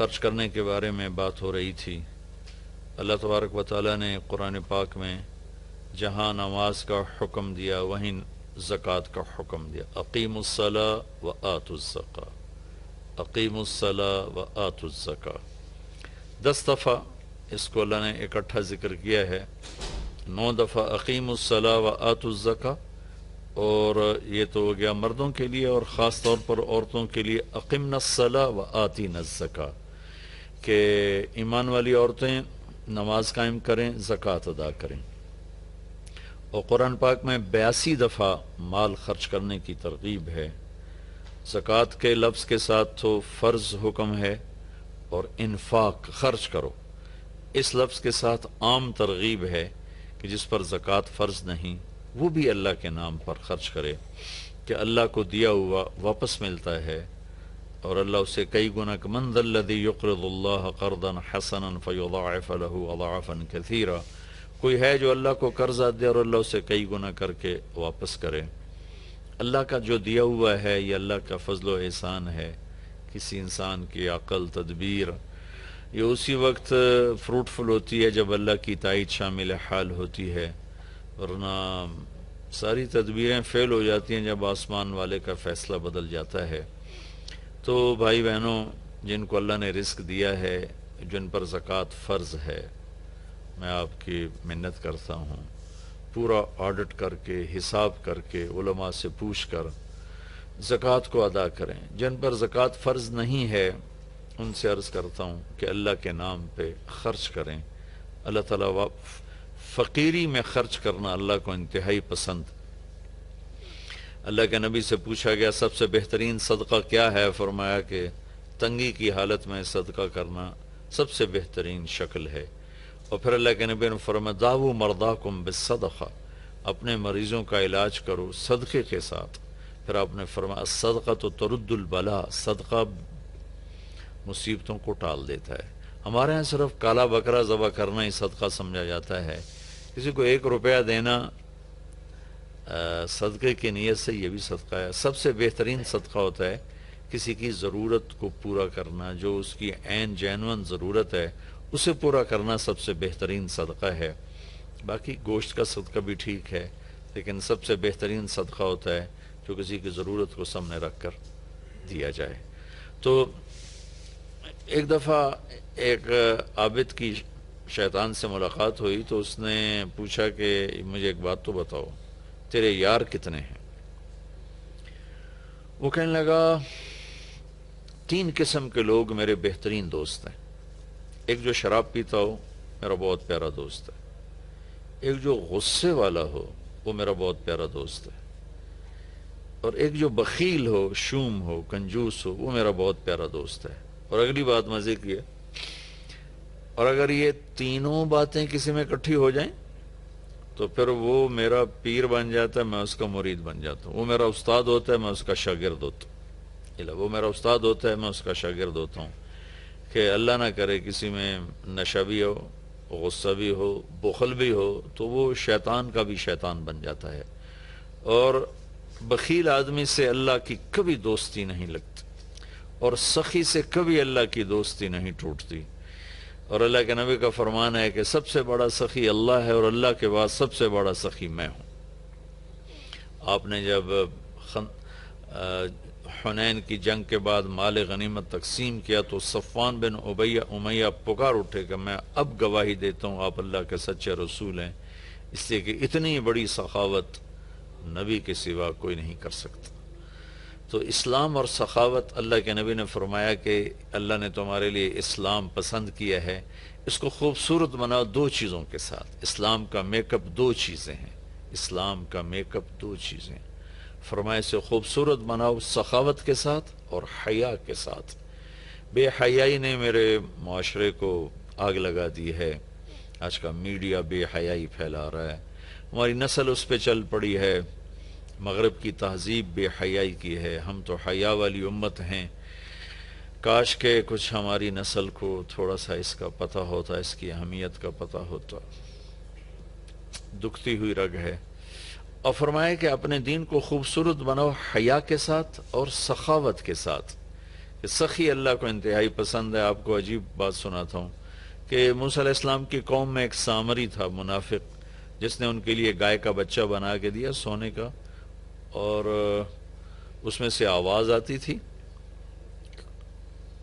خرچ کرنے کے بارے میں بات ہو رہی تھی۔ اللہ تبارک و تعالیٰ نے قرآن پاک میں جہاں نماز کا حکم دیا وہیں زکوٰۃ کا حکم دیا۔ اقیموا الصلاۃ و آتوا الزکاۃ، اقیموا الصلاۃ و آتوا الزکاۃ۔ 10 دفعہ اس کو اللہ نے اکٹھا ذکر کیا ہے، 9 دفعہ اقیموا الصلاۃ و آتوا الزکاۃ، اور یہ تو ہو گیا مردوں کے لیے، اور خاص طور پر عورتوں کے لیے اقمنا الصلاۃ و آتینا الزکاۃ، کہ ایمان والی عورتیں نماز قائم کریں، زکوٰۃ ادا کریں۔ اور قرآن پاک میں 82 دفعہ مال خرچ کرنے کی ترغیب ہے۔ زکوٰۃ کے لفظ کے ساتھ تو فرض حکم ہے، اور انفاق خرچ کرو اس لفظ کے ساتھ عام ترغیب ہے کہ جس پر زکوٰۃ فرض نہیں وہ بھی اللہ کے نام پر خرچ کرے، کہ اللہ کو دیا ہوا واپس ملتا ہے، اور اللہ اسے کئی گنا من ذا الذی یقرض اللہ قرضا حسنا فیضاعف له اضعافا کثیرا، کوئی ہے جو اللہ کو قرضہ دے اور اللہ اسے کئی گنا کر کے واپس کرے۔ اللہ کا جو دیا ہوا ہے یہ اللہ کا فضل و احسان ہے۔ کسی انسان کی عقل، تدبیر یہ اسی وقت فروٹفل ہوتی ہے جب اللہ کی تائید شامل حال ہوتی ہے، ورنہ ساری تدبیریں فیل ہو جاتی ہیں جب آسمان والے کا فیصلہ بدل جاتا ہے۔ تو بھائی بہنوں، جن کو اللہ نے رزق دیا ہے، جن پر زکوٰۃ فرض ہے، میں آپ کی منت کرتا ہوں پورا آڈٹ کر کے، حساب کر کے، علماء سے پوچھ کر زکوٰۃ کو ادا کریں۔ جن پر زکوٰۃ فرض نہیں ہے ان سے عرض کرتا ہوں کہ اللہ کے نام پہ خرچ کریں۔ اللہ تعالیٰ فقیری میں خرچ کرنا اللہ کو انتہائی پسند۔ اللہ کے نبی سے پوچھا گیا سب سے بہترین صدقہ کیا ہے؟ فرمایا کہ تنگی کی حالت میں صدقہ کرنا سب سے بہترین شکل ہے۔ اور پھر اللہ کے نبی نے فرمایا دعوا مرضاکم بالصدقہ، اپنے مریضوں کا علاج کرو صدقے کے ساتھ۔ پھر آپ نے فرمایا الصدقۃ ترد البلاء، صدقہ مصیبتوں کو ٹال دیتا ہے۔ ہمارے ہاں صرف کالا بکرا ذبح کرنا ہی صدقہ سمجھا جاتا ہے۔ کسی کو 1 روپیہ دینا صدقے کی نیت سے، یہ بھی صدقہ ہے۔ سب سے بہترین صدقہ ہوتا ہے کسی کی ضرورت کو پورا کرنا، جو اس کی عین جینون ضرورت ہے اسے پورا کرنا سب سے بہترین صدقہ ہے۔ باقی گوشت کا صدقہ بھی ٹھیک ہے، لیکن سب سے بہترین صدقہ ہوتا ہے جو کسی کی ضرورت کو سامنے رکھ کر دیا جائے۔ تو ایک دفعہ ایک عابد کی شیطان سے ملاقات ہوئی، تو اس نے پوچھا کہ مجھے ایک بات تو بتاؤ، تیرے یار کتنے ہیں؟ وہ کہنے لگا 3 قسم کے لوگ میرے بہترین دوست ہیں۔ ایک جو شراب پیتا ہو میرا بہت پیارا دوست ہے، ایک جو غصے والا ہو وہ میرا بہت پیارا دوست ہے، اور ایک جو بخیل ہو، شوم ہو، کنجوس ہو، وہ میرا بہت پیارا دوست ہے۔ اور اگلی بات مزے کی ہے، اور اگر یہ تینوں باتیں کسی میں اکٹھی ہو جائیں تو پھر وہ میرا پیر بن جاتا ہے، میں اس کا مرید بن جاتا ہوں۔ وہ میرا استاد ہوتا ہے، میں اس کا شاگرد ہوتا ہوں۔ وہ میرا استاد ہوتا ہے، میں اس کا شاگرد ہوتا ہوں۔ کہ اللہ نہ کرے کسی میں نشہ بھی ہو، غصہ بھی ہو، بخل بھی ہو، تو وہ شیطان کا بھی شیطان بن جاتا ہے۔ اور بخیل آدمی سے اللہ کی کبھی دوستی نہیں لگتی، اور سخی سے کبھی اللہ کی دوستی نہیں ٹوٹتی۔ اور اللہ کے نبی کا فرمان ہے کہ سب سے بڑا سخی اللہ ہے، اور اللہ کے بعد سب سے بڑا سخی میں ہوں۔ آپ نے جب حنین کی جنگ کے بعد مال غنیمت تقسیم کیا تو صفوان بن امیہ پکار اٹھے کہ میں اب گواہی دیتا ہوں آپ اللہ کے سچے رسول ہیں، اس لیے کہ اتنی بڑی سخاوت نبی کے سوا کوئی نہیں کر سکتا۔ تو اسلام اور سخاوت، اللہ کے نبی نے فرمایا کہ اللہ نے تمہارے لیے اسلام پسند کیا ہے، اس کو خوبصورت بناؤ 2 چیزوں کے ساتھ۔ اسلام کا میک اپ 2 چیزیں ہیں، اسلام کا میک اپ 2 چیزیں ہیں۔ فرمائے سے خوبصورت بناؤ سخاوت کے ساتھ اور حیا کے ساتھ۔ بے حیائی نے میرے معاشرے کو آگ لگا دی ہے۔ آج کا میڈیا بے حیائی پھیلا رہا ہے، ہماری نسل اس پہ چل پڑی ہے۔ مغرب کی تہذیب بے حیائی کی ہے، ہم تو حیا والی امت ہیں۔ کاش کہ کچھ ہماری نسل کو تھوڑا سا اس کا پتہ ہوتا، اس کی اہمیت کا پتہ ہوتا۔ دکھتی ہوئی رگ ہے۔ اور فرمایا کہ اپنے دین کو خوبصورت بناؤ حیا کے ساتھ اور سخاوت کے ساتھ، کہ سخی اللہ کو انتہائی پسند ہے۔ آپ کو عجیب بات سناتا ہوں کہ موسیٰ علیہ السلام کی قوم میں ایک سامری تھا منافق، جس نے ان کے لیے گائے کا بچہ بنا کے دیا سونے کا، اور اس میں سے آواز آتی تھی،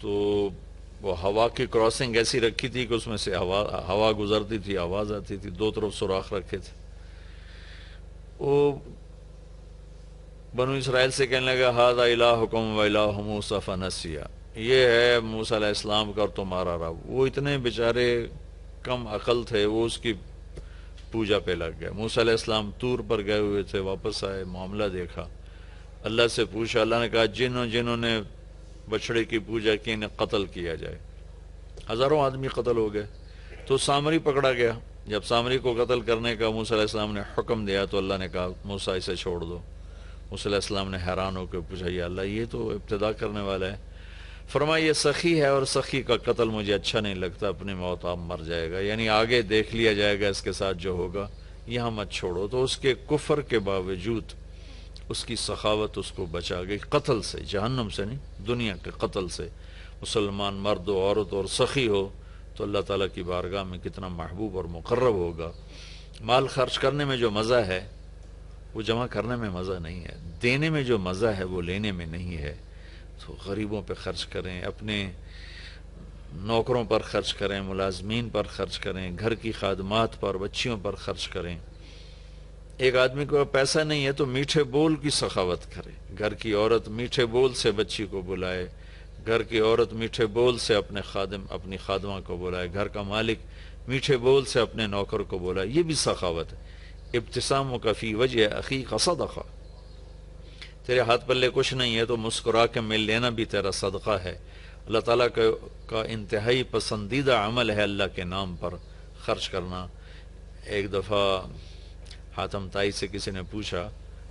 تو وہ ہوا کی کراسنگ ایسی رکھی تھی کہ اس میں سے ہوا گزرتی تھی، آواز آتی تھی، دو طرف سوراخ رکھے تھے۔ وہ بنو اسرائیل سے کہنے لگا ھذا الہکم و الہ موسیٰ فنسیا، یہ ہے موسیٰ علیہ السلام کا اور تمہارا رب۔ وہ اتنے بیچارے کم عقل تھے، وہ اس کی پوجا پہ لگ گئے۔ موسیٰ علیہ السلام طور پر گئے ہوئے تھے، واپس آئے، معاملہ دیکھا، اللہ سے پوچھا، اللہ نے کہا جنہوں نے بچڑے کی پوجا کی انہیں قتل کیا جائے۔ ہزاروں آدمی قتل ہو گئے، تو سامری پکڑا گیا۔ جب سامری کو قتل کرنے کا موسیٰ علیہ السلام نے حکم دیا تو اللہ نے کہا موسیٰ اسے چھوڑ دو۔ موسیٰ علیہ السلام نے حیران ہو کے پوچھا یا اللہ یہ تو ابتدا کرنے والا ہے۔ فرمایا یہ سخی ہے اور سخی کا قتل مجھے اچھا نہیں لگتا، اپنی موت آپ مر جائے گا، یعنی آگے دیکھ لیا جائے گا اس کے ساتھ جو ہوگا، یہاں مت چھوڑو۔ تو اس کے کفر کے باوجود اس کی سخاوت اس کو بچا گئی قتل سے، جہنم سے نہیں، دنیا کے قتل سے۔ مسلمان مرد و عورت اور سخی ہو تو اللہ تعالیٰ کی بارگاہ میں کتنا محبوب اور مقرب ہوگا۔ مال خرچ کرنے میں جو مزہ ہے وہ جمع کرنے میں مزہ نہیں ہے، دینے میں جو مزہ ہے وہ لینے میں نہیں ہے۔ تو غریبوں پہ خرچ کریں، اپنے نوکروں پر خرچ کریں، ملازمین پر خرچ کریں، گھر کی خادمات پر، بچیوں پر خرچ کریں۔ ایک آدمی کو پیسہ نہیں ہے تو میٹھے بول کی سخاوت کرے، گھر کی عورت میٹھے بول سے بچی کو بلائے، گھر کی عورت میٹھے بول سے اپنی خادمہ کو بلائے، گھر کا مالک میٹھے بول سے اپنے نوکر کو بلائے، یہ بھی سخاوت ہے۔ ابتساموں کا فی وجہ اخی کا صدقہ، تیرے ہاتھ پلے کچھ نہیں ہے تو مسکرا کے مل لینا بھی تیرا صدقہ ہے۔ اللہ تعالیٰ کا انتہائی پسندیدہ عمل ہے اللہ کے نام پر خرچ کرنا۔ ایک دفعہ حاتم طائی سے کسی نے پوچھا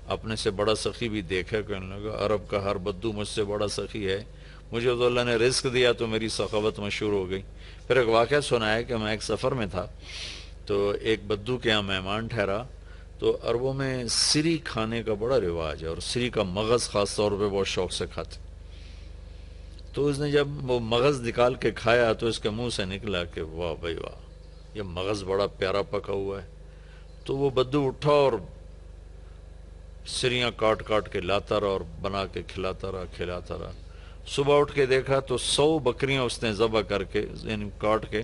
اپنے سے بڑا سخی بھی دیکھا؟ کہنے لگا عرب کا ہر بدو مجھ سے بڑا سخی ہے، مجھے تو اللہ نے رزق دیا تو میری سخاوت مشہور ہو گئی۔ پھر ایک واقعہ سنایا کہ میں ایک سفر میں تھا تو ایک بدو کے یہاں مہمان ٹھہرا، تو عربوں میں سری کھانے کا بڑا رواج ہے، اور سری کا مغز خاص طور پہ بہت شوق سے کھاتے۔ تو اس نے جب وہ مغز نکال کے کھایا تو اس کے منہ سے نکلا کہ واہ بھائی واہ، یہ مغز بڑا پیارا پکا ہوا ہے۔ تو وہ بدو اٹھا اور سریاں کاٹ کاٹ کے لاتا رہا اور بنا کے کھلاتا رہا۔ صبح اٹھ کے دیکھا تو 100 بکریاں اس نے ذبح کر کے یعنی کاٹ کے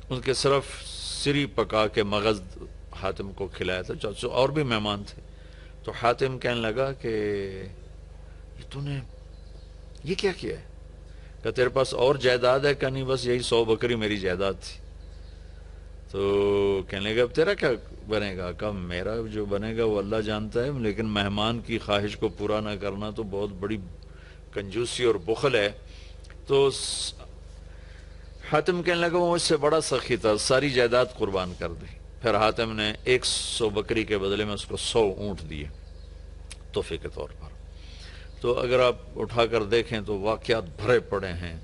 ان کے صرف سری پکا کے مغز حاتم کو کھلایا تھا، اور بھی مہمان تھے۔ تو حاتم کہنے لگا کہ تو نے یہ کیا ہے؟ کہ تیرے پاس اور جائیداد ہے؟ کہ نہیں، بس یہی 100 بکری میری جائیداد تھی۔ تو کہنے لگا اب تیرا کیا بنے گا؟ کہ میرا جو بنے گا وہ اللہ جانتا ہے، لیکن مہمان کی خواہش کو پورا نہ کرنا تو بہت بڑی کنجوسی اور بخل ہے۔ تو حاتم کہنے لگا وہ مجھ سے بڑا سخی تھا، ساری جائیداد قربان کر دی۔ پھر حاتم نے 100 بکری کے بدلے میں اس کو 100 اونٹ دیے تحفے کے طور پر۔ تو اگر آپ اٹھا کر دیکھیں تو واقعات بھرے پڑے ہیں۔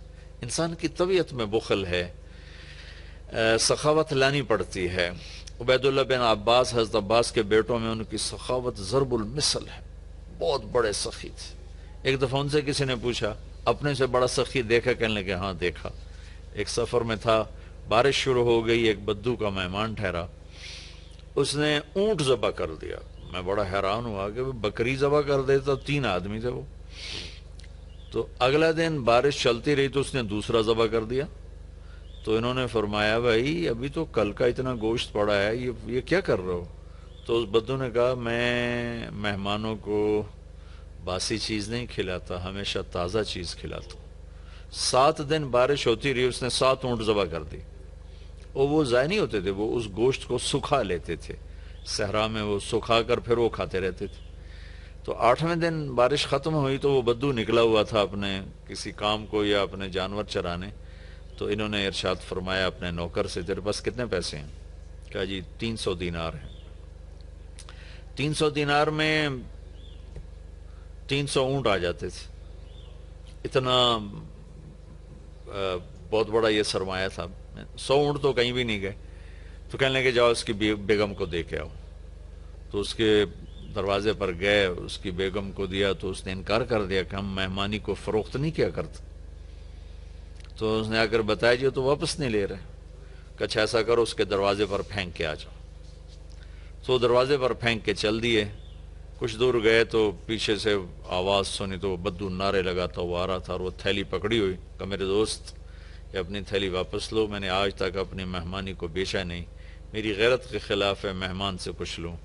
انسان کی طبیعت میں بخل ہے، سخاوت لانی پڑتی ہے۔ عبید اللہ بن عباس، حضرت عباس کے بیٹوں میں، ان کی سخاوت ضرب المثل ہے، بہت بڑے سخی تھے۔ ایک دفعہ ان سے کسی نے پوچھا اپنے سے بڑا سخی دیکھا؟ کہنے لگے ہاں دیکھا۔ ایک سفر میں تھا، بارش شروع ہو گئی، ایک بدو کا مہمان ٹھہرا، اس نے اونٹ ذبح کر دیا۔ میں بڑا حیران ہوا کہ بکری ذبح کر دیتا، 3 آدمی تھے وہ۔ تو اگلا دن بارش چلتی رہی تو اس نے دوسرا ذبح کر دیا۔ تو انہوں نے فرمایا بھائی ابھی تو کل کا اتنا گوشت پڑا ہے، یہ کیا کر رہے ہو؟ تو اس بدو نے کہا میں مہمانوں کو باسی چیز نہیں کھلاتا، ہمیشہ تازہ چیز کھلاتا ہوں۔ 7 دن بارش ہوتی رہی، اس نے 7 اونٹ ذبح کر دی، اور وہ ضائع نہیں ہوتے تھے، وہ اس گوشت کو سکھا لیتے تھے صحرا میں، وہ سکھا کر پھر وہ کھاتے رہتے تھے۔ تو 8ویں دن بارش ختم ہوئی تو وہ بدو نکلا ہوا تھا اپنے کسی کام کو یا اپنے جانور چرانے۔ تو انہوں نے ارشاد فرمایا اپنے نوکر سے تیرے پاس کتنے پیسے ہیں؟ کہا جی 300 دینار ہیں۔ 300 دینار میں 300 اونٹ آ جاتے تھے، اتنا بہت بڑا یہ سرمایہ تھا۔ 100 اونٹ تو کہیں بھی نہیں گئے۔ تو کہنے لگے جاؤ اس کی بیگم کو دے کے آؤ۔ تو اس کے دروازے پر گئے، اس کی بیگم کو دیا تو اس نے انکار کر دیا کہ ہم مہمانی کو فروخت نہیں کیا کرتے۔ تو اس نے آ کر بتایا جی تو واپس نہیں لے رہے. کہ اچھا ایسا کرو اس کے دروازے پر پھینک کے آ جاؤ. تو دروازے پر پھینک کے چل دیے. کچھ دور گئے تو پیچھے سے آواز سنی تو بدو نعرے لگاتا وہ آ رہا تھا اور وہ تھیلی پکڑی ہوئی. کہ میرے دوست یہ اپنی تھیلی واپس لو, میں نے آج تک اپنی مہمانی کو بیچا نہیں, میری غیرت کے خلاف ہے مہمان سے کچھ لوں.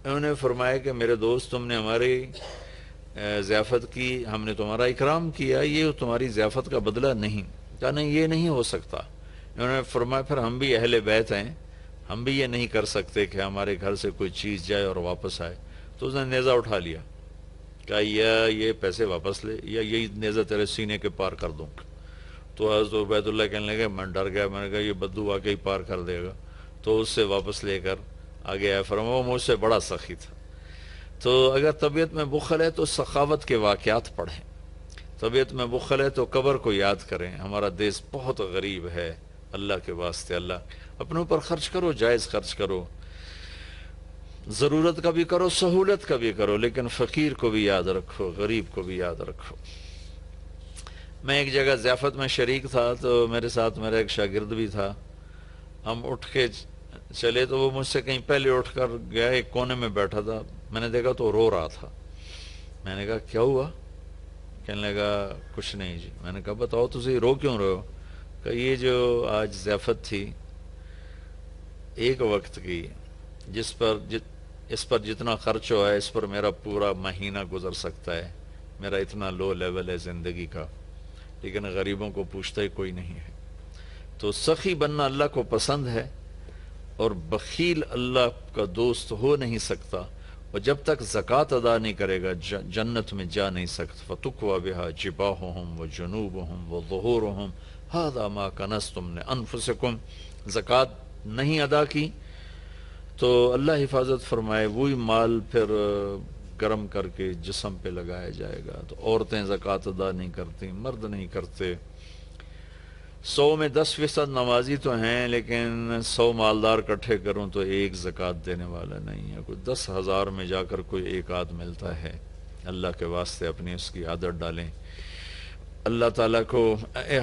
انہوں نے فرمایا کہ میرے دوست تم نے ہماری ضیافت کی, ہم نے تمہارا اکرام کیا, یہ تمہاری ضیافت کا بدلہ نہیں. کہا نہیں یہ نہیں ہو سکتا. انہوں نے فرمایا پھر ہم بھی اہل بیت ہیں, ہم بھی یہ نہیں کر سکتے کہ ہمارے گھر سے کوئی چیز جائے اور واپس آئے. تو اس نے نیزہ اٹھا لیا. کہا یا یہ پیسے واپس لے یا یہی نیزہ تیرے سینے کے پار کر دوں. تو حضرت عبید اللہ کہنے لگے میں ڈر گیا, میں نے کہا یہ بدو واقعی پار کر دے گا. تو اس سے واپس لے کر آگے آیا. فرمایا وہ مجھ سے بڑا سخی تھا. تو اگر طبیعت میں بخل ہے تو سخاوت کے واقعات پڑھیں, طبیعت میں بخل ہے تو قبر کو یاد کریں. ہمارا دیس بہت غریب ہے, اللہ کے واسطے اللہ اپنے اوپر خرچ کرو, جائز خرچ کرو, ضرورت کا بھی کرو, سہولت کا بھی کرو, لیکن فقیر کو بھی یاد رکھو, غریب کو بھی یاد رکھو. میں ایک جگہ ضیافت میں شریک تھا تو میرے ساتھ میرا ایک شاگرد بھی تھا. ہم اٹھ کے چلے تو وہ مجھ سے کہیں پہلے اٹھ کر گیا, ایک کونے میں بیٹھا تھا. میں نے دیکھا تو رو رہا تھا. میں نے کہا کیا ہوا؟ کہنے لگا کچھ نہیں جی. میں نے کہا بتاؤ تجھے رو کیوں رہے ہو؟ کہ یہ جو آج ضیافت تھی ایک وقت کی, اس پر جتنا خرچ ہوا ہے اس پر میرا پورا مہینہ گزر سکتا ہے, میرا اتنا لو لیول ہے زندگی کا, لیکن غریبوں کو پوچھتا ہی کوئی نہیں ہے. تو سخی بننا اللہ کو پسند ہے, اور بخیل اللہ کا دوست ہو نہیں سکتا, اور جب تک زکوٰۃ ادا نہیں کرے گا جنت میں جا نہیں سکتا. فَتُقْوَى بِهَا جِبَاهُهُمْ وَجُنُوبُهُمْ وَظُهُورُهُمْ هَذَا مَا كَنَزْتُمْ لِأَنفُسِكُمْ. زکوٰۃ نہیں ادا کی تو اللہ حفاظت فرمائے وہی مال پھر گرم کر کے جسم پہ لگایا جائے گا. تو عورتیں زکوٰۃ ادا نہیں کرتی, مرد نہیں کرتے. 100 میں 10% نمازی تو ہیں, لیکن 100 مالدار اکٹھے کروں تو ایک زکوٰۃ دینے والا نہیں ہے. کوئی 10,000 میں جا کر کوئی ایک آدھ ملتا ہے. اللہ کے واسطے اپنی اس کی عادت ڈالیں. اللہ تعالیٰ کو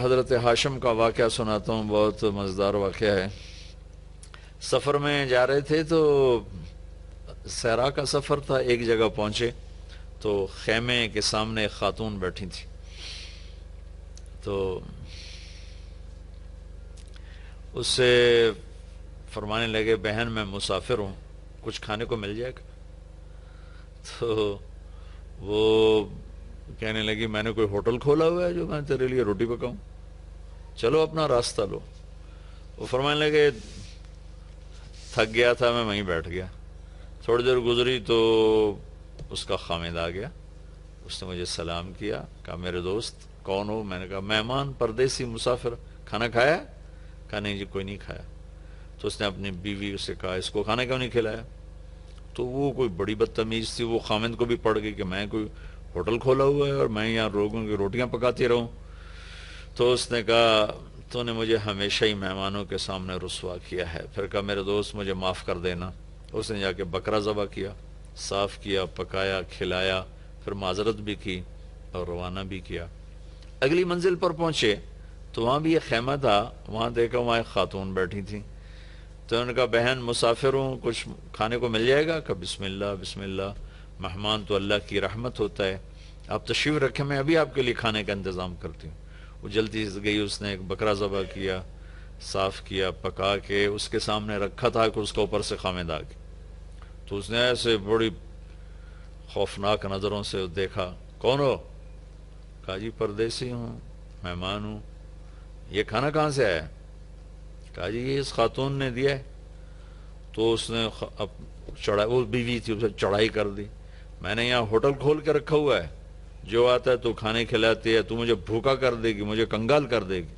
حضرت ہاشم کا واقعہ سناتا ہوں, بہت مزیدار واقعہ ہے. سفر میں جا رہے تھے تو صحرا کا سفر تھا. ایک جگہ پہنچے تو خیمے کے سامنے ایک خاتون بیٹھی تھی. تو اس سے فرمانے لگے بہن میں مسافر ہوں, کچھ کھانے کو مل جائے گا؟ تو وہ کہنے لگی میں نے کوئی ہوٹل کھولا ہوا ہے جو میں تیرے لیے روٹی پکاؤں, چلو اپنا راستہ لو. وہ فرمانے لگے تھک گیا تھا میں وہیں بیٹھ گیا. تھوڑی دیر گزری تو اس کا خامد آ گیا. اس نے مجھے سلام کیا, کہا میرے دوست کون ہو؟ میں نے کہا مہمان, پردیسی, مسافر. کھانا کھایا؟ کہا نہیں جی کوئی نہیں کھایا. تو اس نے اپنی بیوی سے کہا اس کو کھانا کیوں نہیں کھلایا؟ تو وہ کوئی بڑی بدتمیز تھی, وہ خامد کو بھی پڑ گئی کہ میں کوئی ہوٹل کھولا ہوا ہے اور میں یہاں لوگوں کی روٹیاں پکاتی رہوں. تو اس نے کہا تو نے مجھے ہمیشہ ہی مہمانوں کے سامنے رسوا کیا ہے. پھر کہا میرے دوست مجھے معاف کر دینا. اس نے جا کے بکرا ذبح کیا, صاف کیا, پکایا, کھلایا, پھر معذرت بھی کی اور روانہ بھی کیا. اگلی منزل پر پہنچے تو وہاں بھی ایک خیمہ تھا. وہاں دیکھا وہاں ایک خاتون بیٹھی تھی. تو انہوں نے کہا بہن مسافر ہوں, کچھ کھانے کو مل جائے گا؟ کہ بسم اللہ بسم اللہ, مہمان تو اللہ کی رحمت ہوتا ہے, آپ تشریف رکھیں میں ابھی آپ کے لیے کھانے کا انتظام کرتی ہوں. وہ جلدی سے گئی, اس نے ایک بکرا ذبح کیا, صاف کیا, پکا کے اس کے سامنے رکھا تھا کہ اس کا اوپر سے خامد آ گیا. تو اس نے ایسے بڑی خوفناک نظروں سے دیکھا, کون ہو؟ کہا جی پردیسی ہوں, مہمان ہوں. یہ کھانا کہاں سے آیا؟ کہا جی یہ اس خاتون نے دیا ہے. تو اس نے چڑھائی, وہ بیوی تھی, اسے چڑھائی کر دی. میں نے یہاں ہوٹل کھول کے رکھا ہوا ہے, جو آتا ہے تو کھانے کھلاتی ہے, تو مجھے بھوکا کر دے گی, مجھے کنگال کر دے گی.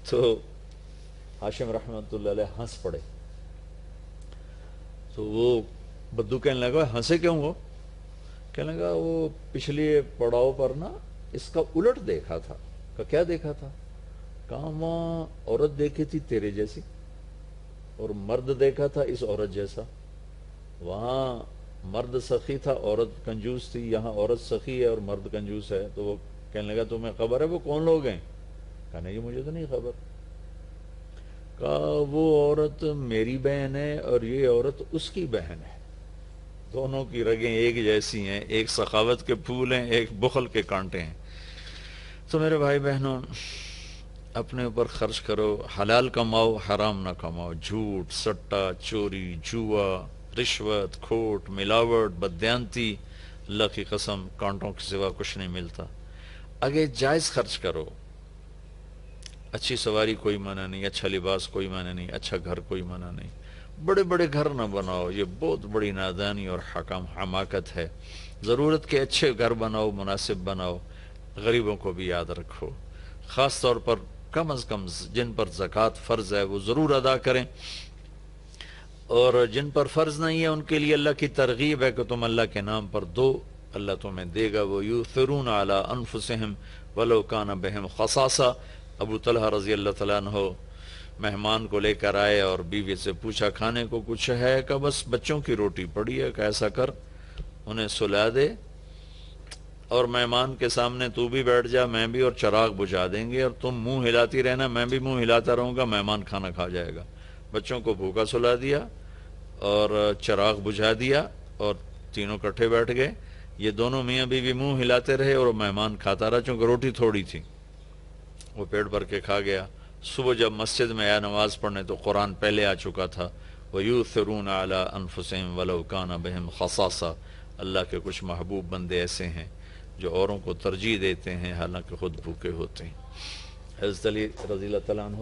تو ہاشم رحمت اللہ علیہ ہنس پڑے. تو وہ بدو کہنے لگا ہنسے کیوں ہو؟ کہنے لگا وہ پچھلی پڑاؤ پر نا اس کا الٹ دیکھا تھا. کہ کیا دیکھا تھا؟ کہا وہاں عورت دیکھی تھی تیرے جیسی, اور مرد دیکھا تھا اس عورت جیسا. وہاں مرد سخی تھا, عورت کنجوس تھی. یہاں عورت سخی ہے اور مرد کنجوس ہے. تو وہ کہنے لگا تمہیں خبر ہے وہ کون لوگ ہیں؟ کہا نہیں مجھے تو نہیں خبر. کہا وہ عورت میری بہن ہے اور یہ عورت اس کی بہن ہے, دونوں کی رگیں ایک جیسی ہیں, ایک سخاوت کے پھول ہیں, ایک بخل کے کانٹے ہیں. تو میرے بھائی بہنوں, اپنے اوپر خرچ کرو, حلال کماؤ, حرام نہ کماؤ. جھوٹ, سٹا, چوری, جوا, رشوت, کھوٹ, ملاوٹ, بددیانتی, اللہ کی قسم کانٹوں کے سوا کچھ نہیں ملتا. آگے جائز خرچ کرو, اچھی سواری کوئی منع نہیں, اچھا لباس کوئی منع نہیں, اچھا گھر کوئی منع نہیں. بڑے بڑے گھر نہ بناؤ, یہ بہت بڑی نادانی اور حماقت ہے. ضرورت کے اچھے گھر بناؤ, مناسب بناؤ. غریبوں کو بھی یاد رکھو, خاص طور پر کم از کم جن پر زکوٰۃ فرض ہے وہ ضرور ادا کریں, اور جن پر فرض نہیں ہے ان کے لیے اللہ کی ترغیب ہے کہ تم اللہ کے نام پر دو, اللہ تمہیں دے گا. وَيُؤْثِرُونَ عَلَىٰ أَنفُسِهِمْ وَلَوْ كَانَ بِهِمْ خَصَاصَةٌ. ابو طلحہ رضی اللہ تعالیٰ عنہ مہمان کو لے کر آئے اور بیوی سے پوچھا کھانے کو کچھ ہے؟ کہ بس بچوں کی روٹی پڑی ہے. کہ ایسا کر انہیں سلا دے اور مہمان کے سامنے تو بھی بیٹھ جا, میں بھی, اور چراغ بجھا دیں گے, اور تم منہ ہلاتی رہنا, میں بھی منہ ہلاتا رہوں گا, مہمان کھانا کھا جائے گا. بچوں کو بھوکا سلا دیا اور چراغ بجھا دیا اور تینوں کٹھے بیٹھ گئے. یہ دونوں میاں بیوی منہ ہلاتے رہے اور مہمان کھاتا رہا, چونکہ روٹی تھوڑی تھی, وہ پیٹ بھر کے کھا گیا. صبح جب مسجد میں آیا نماز پڑھنے تو قرآن پہلے آ چکا تھا, وَيُؤْثِرُونَ عَلَىٰ أَنفُسِهِمْ وَلَوْ كَانَ بِهِمْ خَصَاصَةٌ. اللہ کے کچھ محبوب بندے ایسے ہیں جو اوروں کو ترجیح دیتے ہیں حالانکہ خود بھوکے ہوتے ہیں. حضرت علی رضی اللہ تعالیٰ عنہ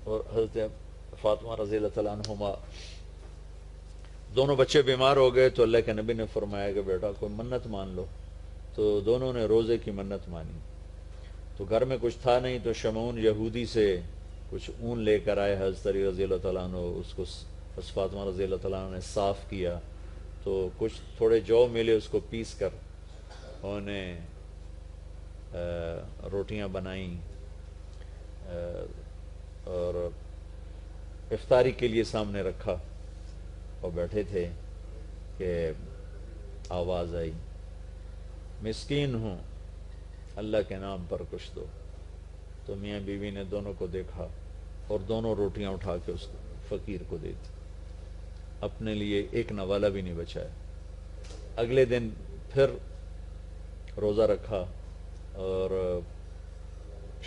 اور حضرت فاطمہ رضی اللہ تعالیٰ عنہما دونوں بچے بیمار ہو گئے تو اللہ کے نبی نے فرمایا کہ بیٹا کوئی منت مان لو. تو دونوں نے روزے کی منت مانی. تو گھر میں کچھ تھا نہیں تو شمعون یہودی سے کچھ اون لے کر آئے حضرت علی رضی اللہ تعالیٰ عنہ, اس کو فاطمہ رضی اللہ تعالیٰ عنہ نے صاف کیا, تو کچھ تھوڑے جو ملے اس کو پیس کر انہیں روٹیاں بنائیں اور افطاری کے لیے سامنے رکھا, اور بیٹھے تھے کہ آواز آئی, مسکین ہوں اللہ کے نام پر کچھ دو. تو میاں بیوی نے دونوں کو دیکھا اور دونوں روٹیاں اٹھا کے اس فقیر کو دے دی, اپنے لیے ایک نوالا بھی نہیں بچایا. اگلے دن پھر روزہ رکھا اور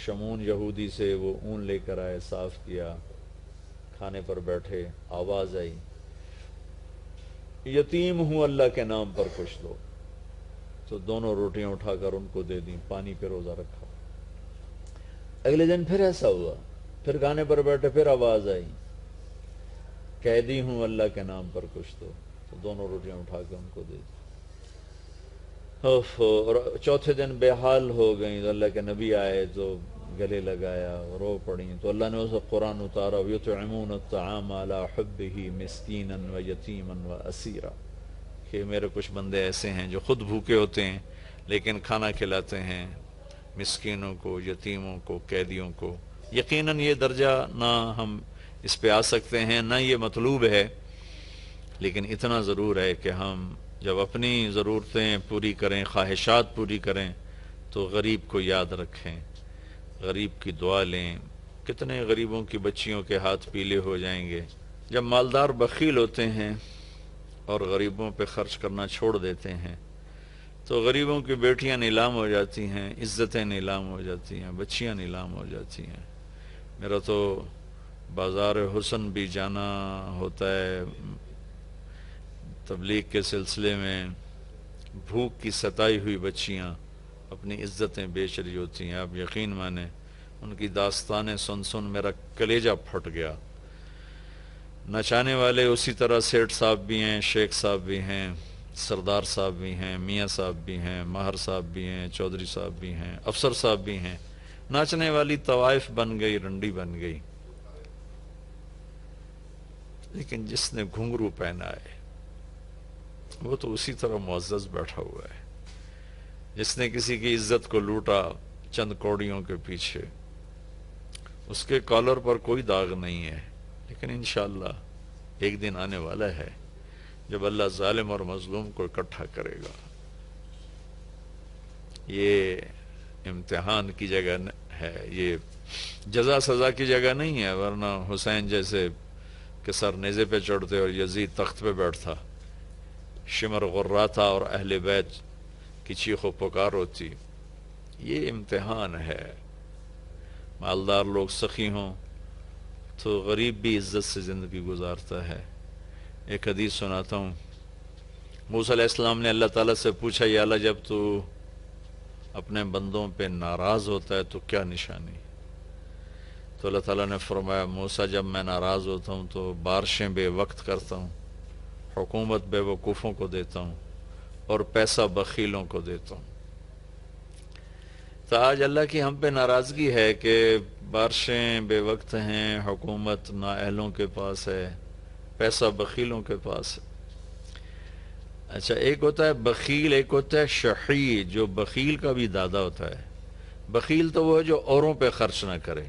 شمعون یہودی سے وہ اون لے کر آئے, صاف کیا, کھانے پر بیٹھے, آواز آئی یتیم ہوں اللہ کے نام پر کچھ دو. تو دونوں روٹیاں اٹھا کر ان کو دے دیں, پانی پہ روزہ رکھا. اگلے دن پھر ایسا ہوا, پھر کھانے پر بیٹھے, پھر آواز آئی قیدی ہوں اللہ کے نام پر کچھ دو. تو دونوں روٹیاں اٹھا کے ان کو دے دی. اور چوتھے دن بے حال ہو گئیں تو اللہ کے نبی آئے تو گلے لگایا, رو پڑیں. تو اللہ نے اسے قرآن اتارا, یطعمون الطعام علی حبہ مسکینا و یتیما و اسیرا, کہ میرے کچھ بندے ایسے ہیں جو خود بھوکے ہوتے ہیں لیکن کھانا کھلاتے ہیں مسکینوں کو, یتیموں کو, قیدیوں کو. یقیناً یہ درجہ نہ ہم اس پہ آ سکتے ہیں, نہ یہ مطلوب ہے, لیکن اتنا ضرور ہے کہ ہم جب اپنی ضرورتیں پوری کریں, خواہشات پوری کریں, تو غریب کو یاد رکھیں, غریب کی دعا لیں. کتنے غریبوں کی بچیوں کے ہاتھ پیلے ہو جائیں گے. جب مالدار بخیل ہوتے ہیں اور غریبوں پہ خرچ کرنا چھوڑ دیتے ہیں تو غریبوں کی بیٹیاں نیلام ہو جاتی ہیں, عزتیں نیلام ہو جاتی ہیں, بچیاں نیلام ہو جاتی ہیں. میرا تو بازار حسن بھی جانا ہوتا ہے تبلیغ کے سلسلے میں. بھوک کی ستائی ہوئی بچیاں اپنی عزتیں بیچ رہی ہوتی ہیں. آپ یقین مانیں ان کی داستانیں سن سن میرا کلیجہ پھٹ گیا. نچانے والے اسی طرح سیٹھ صاحب بھی ہیں, شیخ صاحب بھی ہیں, سردار صاحب بھی ہیں, میاں صاحب بھی ہیں, ماہر صاحب بھی ہیں, چودھری صاحب بھی ہیں, افسر صاحب بھی ہیں. ناچنے والی طوائف بن گئی, رنڈی بن گئی. لیکن جس نے گھنگرو پہنا ہے وہ تو اسی طرح معزز بیٹھا ہوا ہے. جس نے کسی کی عزت کو لوٹا چند کوڑیوں کے پیچھے, اس کے کالر پر کوئی داغ نہیں ہے. لیکن انشاءاللہ ایک دن آنے والا ہے جب اللہ ظالم اور مظلوم کو اکٹھا کرے گا. یہ امتحان کی جگہ ہے. یہ جزا سزا کی جگہ نہیں ہے، ورنہ حسین جیسے کہ سر نیزے پہ چڑھتے اور یزید تخت پہ بیٹھتا، شمر غراتا اور اہل بیت کی چیخ و پکار ہوتی. یہ امتحان ہے. مالدار لوگ سخی ہوں تو غریب بھی عزت سے زندگی گزارتا ہے. ایک حدیث سناتا ہوں. موسیٰ علیہ السلام نے اللہ تعالیٰ سے پوچھا، یا اللہ جب تو اپنے بندوں پہ ناراض ہوتا ہے تو کیا نشانی؟ تو اللہ تعالیٰ نے فرمایا، موسیٰ جب میں ناراض ہوتا ہوں تو بارشیں بے وقت کرتا ہوں، حکومت بے وقوفوں کو دیتا ہوں، اور پیسہ بخیلوں کو دیتا ہوں. تو آج اللہ کی ہم پہ ناراضگی ہے کہ بارشیں بے وقت ہیں، حکومت نااہلوں کے پاس ہے، پیسہ بخیلوں کے پاس ہے. اچھا، ایک ہوتا ہے بخیل، ایک ہوتا ہے شحیح، جو بخیل کا بھی دادا ہوتا ہے. بخیل تو وہ ہے جو اوروں پہ خرچ نہ کرے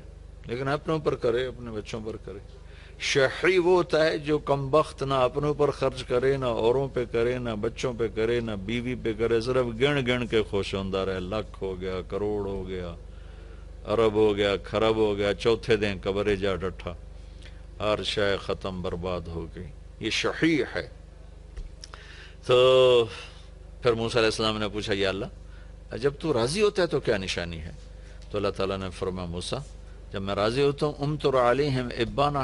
لیکن اپنوں پر کرے، اپنے بچوں پر کرے. شحیح وہ ہوتا ہے جو کم بخت نہ اپنوں پر خرچ کرے، نہ اوروں پہ کرے، نہ بچوں پہ کرے، نہ بیوی پہ کرے، صرف گن گن کے خوش ہوندہ رہے. لاکھ ہو گیا، کروڑ ہو گیا، ارب ہو گیا، کھرب ہو گیا، چوتھے دن قبرے جا ڈٹھا، ہر شے ختم برباد ہو گئی. یہ شحیح ہے. تو پھر موسیٰ علیہ السلام نے پوچھا، یا اللہ جب تو راضی ہوتا ہے تو کیا نشانی ہے؟ تو اللہ تعالیٰ نے فرمایا، موسیٰ جب میں راضی ہوتا ہوں، امطر علیہم ابان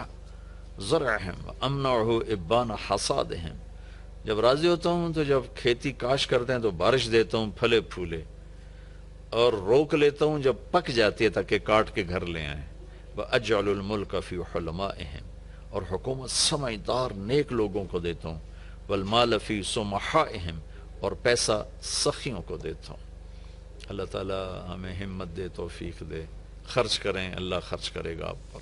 زرعہم امنعہ ابان حصادہم. جب راضی ہوتا ہوں تو جب کھیتی کاش کرتے ہیں تو بارش دیتا ہوں پھلے پھولے، اور روک لیتا ہوں جب پک جاتی ہے تاکہ کاٹ کے گھر لے آئیں. وَأَجْعَلُ الْمُلْكَ فِي حُلَمَائِهِمْ، اور حکومت سمجھدار نیک لوگوں کو دیتا ہوں. وَالْمَالَ فِي سُمَحَائِهِمْ، اور پیسہ سخیوں کو دیتا ہوں. اللہ تعالیٰ ہمیں ہمت دے، توفیق دے. خرچ کریں، اللہ خرچ کرے گا آپ پر.